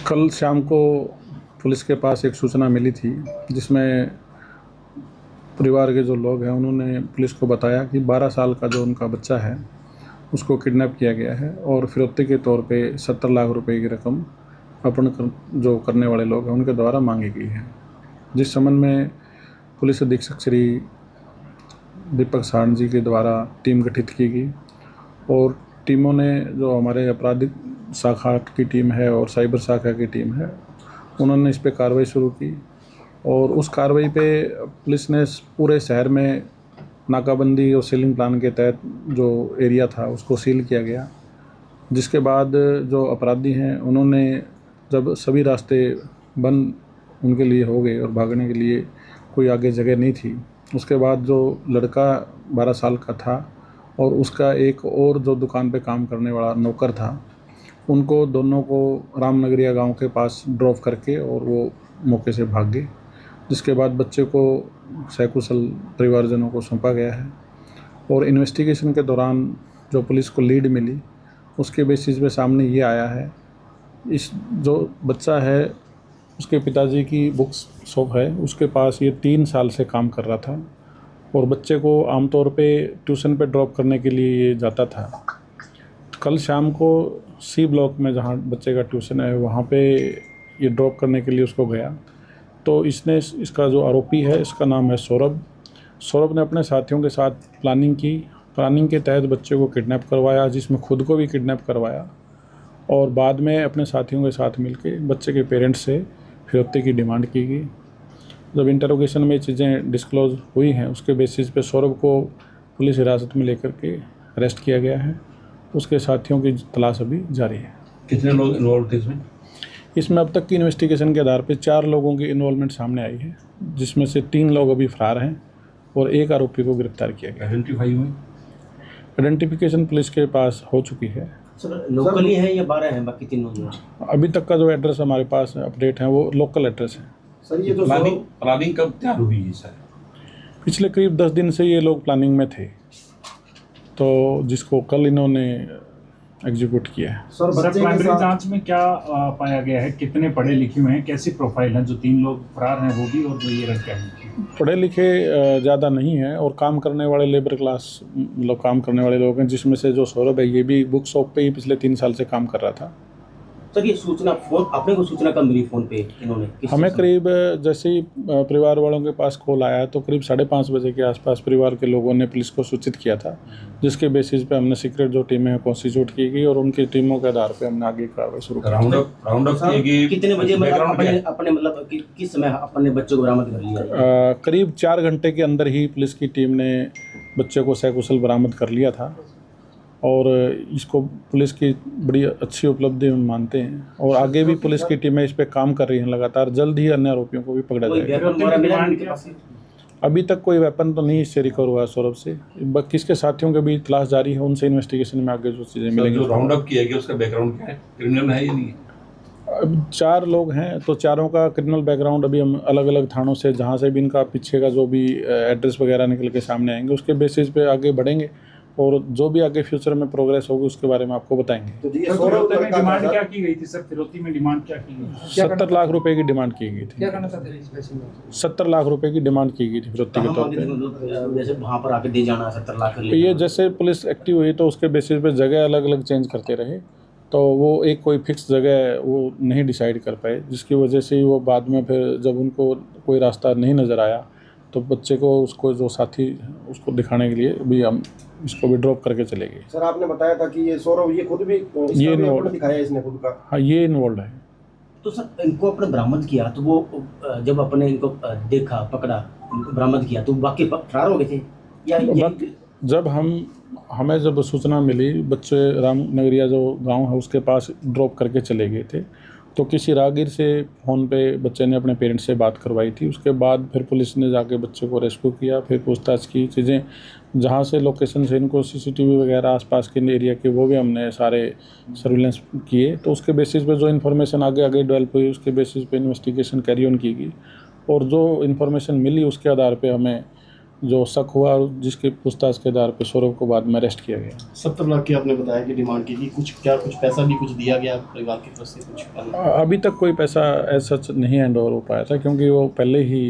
कल शाम को पुलिस के पास एक सूचना मिली थी जिसमें परिवार के जो लोग हैं उन्होंने पुलिस को बताया कि 12 साल का जो उनका बच्चा है उसको किडनैप किया गया है और फिरौती के तौर पे 70 लाख रुपए की रकम जो करने वाले लोग हैं उनके द्वारा मांगी गई है। जिस संबंध में पुलिस अधीक्षक श्री दीपक सारण जी के द्वारा टीम गठित की गई और टीमों ने जो हमारे आपराधिक शाखा की टीम है और साइबर शाखा की टीम है उन्होंने इस पे कार्रवाई शुरू की और उस कार्रवाई पे पुलिस ने पूरे शहर में नाकाबंदी और सीलिंग प्लान के तहत जो एरिया था उसको सील किया गया। जिसके बाद जो अपराधी हैं उन्होंने जब सभी रास्ते बंद उनके लिए हो गए और भागने के लिए कोई आगे जगह नहीं थी, उसके बाद जो लड़का 12 साल का था और उसका एक और जो दुकान पे काम करने वाला नौकर था, उनको दोनों को रामनगरिया गांव के पास ड्रॉप करके और वो मौके से भाग गए। जिसके बाद बच्चे को सकुशल परिवारजनों को सौंपा गया है और इन्वेस्टिगेशन के दौरान जो पुलिस को लीड मिली उसके बेसिस पे सामने ये आया है, इस जो बच्चा है उसके पिताजी की बुक्स शॉप है, उसके पास ये 3 साल से काम कर रहा था और बच्चे को आमतौर पे ट्यूशन पे ड्रॉप करने के लिए ये जाता था। कल शाम को सी ब्लॉक में जहाँ बच्चे का ट्यूशन है वहाँ पे ये ड्रॉप करने के लिए उसको गया तो इसका जो आरोपी है इसका नाम है सौरभ ने अपने साथियों के साथ प्लानिंग के तहत बच्चे को किडनैप करवाया, जिसमें खुद को भी किडनैप करवाया और बाद में अपने साथियों के साथ मिलके बच्चे के पेरेंट्स से फिरौती की डिमांड की गई। जब इंटरोगेशन में चीज़ें डिस्क्लोज हुई हैं उसके बेसिस पे सौरभ को पुलिस हिरासत में लेकर के अरेस्ट किया गया है। उसके साथियों की तलाश अभी जारी है। कितने लोग इन्वॉल्व थे इसमें अब तक की इन्वेस्टिगेशन के आधार पर 4 लोगों की इन्वॉल्वमेंट सामने आई है, जिसमें से 3 लोग अभी फरार हैं और एक आरोपी को गिरफ्तार किया गया। आइडेंटिफिकेशन पुलिस के पास हो चुकी है। सर लोकली है या 12 हैं बाकी 3 लोग? अभी तक का जो एड्रेस हमारे पास अपडेट है वो लोकल एड्रेस है। सर ये जो प्लानिंग कब तैयार हुई है सर? पिछले करीब 10 दिन से ये लोग प्लानिंग में थे तो जिसको कल इन्होंने एग्जीक्यूट किया है। सर प्राइमरी जांच में क्या पाया गया है? कितने पढ़े लिखे हुए हैं? कैसी प्रोफाइल है? जो 3 लोग फरार हैं वो भी और जो ये लड़के हैं? पढ़े लिखे ज़्यादा नहीं हैं और काम करने वाले लेबर क्लास मतलब काम करने वाले लोग हैं, जिसमें से जो सौरभ है ये भी बुक शॉप पे ही पिछले 3 साल से काम कर रहा था। सर ये सूचना अपने को सूचना कब मिली फ़ोन पे इन्होंने? हमें करीब जैसे ही परिवार वालों के पास कॉल आया तो करीब 5:30 बजे के आसपास परिवार के लोगों ने पुलिस को सूचित किया था, जिसके बेसिस पे हमने सीक्रेट जो टीमें हैं कॉन्स्टिट्यूट की गई और उनकी टीमों के आधार पे हमने आगे कार्रवाई शुरू की। राउंड अप कितने बजे अपने मतलब किस समय अपने बच्चे को बरामद कर लिया? करीब 4 घंटे के अंदर ही पुलिस की टीम ने बच्चे को सकुशल बरामद कर लिया था और इसको पुलिस की बड़ी अच्छी उपलब्धि हम मानते हैं और आगे भी पुलिस की टीमें इस पे काम कर रही हैं लगातार। जल्द ही अन्य आरोपियों को भी पकड़ा जाएगा। अभी तक कोई वेपन तो नहीं इससे रिकवर हुआ सौरभ से, बाकी इसके साथियों के भी तलाश जारी है, उनसे इन्वेस्टिगेशन में आगे जो चीज़ें मिलेंगी। जो राउंड अप किया गया उसका बैकग्राउंड क्या है? क्रिमिनल है या नहीं? अब 4 लोग हैं तो चारों का क्रिमिनल बैकग्राउंड अभी हम अलग अलग थानों से जहाँ से भी इनका पीछे का जो भी एड्रेस वगैरह निकल के सामने आएंगे उसके बेसिस पे आगे बढ़ेंगे और जो भी आगे फ्यूचर में प्रोग्रेस होगी उसके बारे में आपको बताएंगे। तो फिरौती में डिमांड क्या की गई थी सर? फिरौती में डिमांड क्या की गई? 70 लाख रुपए की डिमांड की गई थी। क्या करना चाहते थे? 70 लाख रुपए की डिमांड की गई थी फिरौती के तौर पे। जैसे वहाँ पर आके दे जाना 70 लाख। ये जैसे पुलिस एक्टिव हुई तो उसके बेसिस पे जगह अलग अलग चेंज करते रहे तो वो एक कोई फिक्स जगह वो नहीं डिसाइड कर पाए, जिसकी वजह से वो बाद में फिर जब उनको कोई रास्ता नहीं नज़र आया तो बच्चे को उसको जो साथी उसको दिखाने के लिए भी हम इसको भी ड्रॉप करके चले गए। सर आपने बताया था कि ये सौरभ ये खुद भी ये इन्वॉल्व दिखाया इसने खुद का। हाँ ये इन्वॉल्व है। तो सर इनको अपने बरामद किया तो वो जब अपने इनको देखा पकड़ा इनको बरामद किया तो बाकी फरार हो गए थे या? जब हमें जब सूचना मिली बच्चे रामनगरिया जो गांव है उसके पास ड्रॉप करके चले गए थे तो किसी राहगीर से फ़ोन पे बच्चे ने अपने पेरेंट्स से बात करवाई थी। उसके बाद फिर पुलिस ने जाके बच्चे को रेस्क्यू किया, फिर पूछताछ की चीज़ें जहाँ से लोकेशन से इनको सीसीटीवी वगैरह आसपास के एरिया के वो भी हमने सारे सर्विलेंस किए तो उसके बेसिस पे जो इन्फॉर्मेशन आगे डेवलप हुई उसके बेसिस पे इन्वेस्टिगेशन कैरी ऑन की गई और जो इन्फॉर्मेशन मिली उसके आधार पे हमें जो शक हुआ और जिसकी पूछताछ के आधार पर सौरभ को बाद में अरेस्ट किया गया। 70 लाख की आपने बताया कि डिमांड की थी, कुछ पैसा भी कुछ दिया गया परिवार की तरफ से कुछ? अभी तक कोई पैसा ऐसा सच नहीं हैंड ओवर हो पाया था, क्योंकि वो पहले ही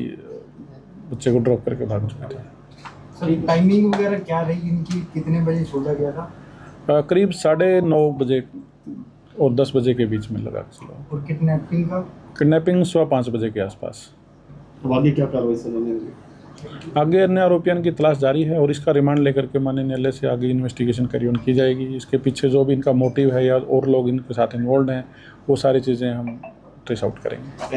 बच्चे को ड्रॉप करके भाग चुके थे। सर टाइमिंग वगैरह क्या रही इनकी, कितने बजे छोड़ा गया था? करीब 9:30 बजे और 10 बजे के बीच में लगा के चलो। और किडनैपिंग का? किडनैपिंग 5:15 बजे के आसपास। तो आगे क्या कार्रवाई सर? आगे अन्य आरोपियों की तलाश जारी है और इसका रिमांड लेकर के माननीय न्यायालय से आगे इन्वेस्टिगेशन की जाएगी। इसके पीछे जो भी इनका मोटिव है या और लोग इनके साथ इन्वॉल्व हैं, वो सारी चीज़ें हम ट्रेस आउट करेंगे।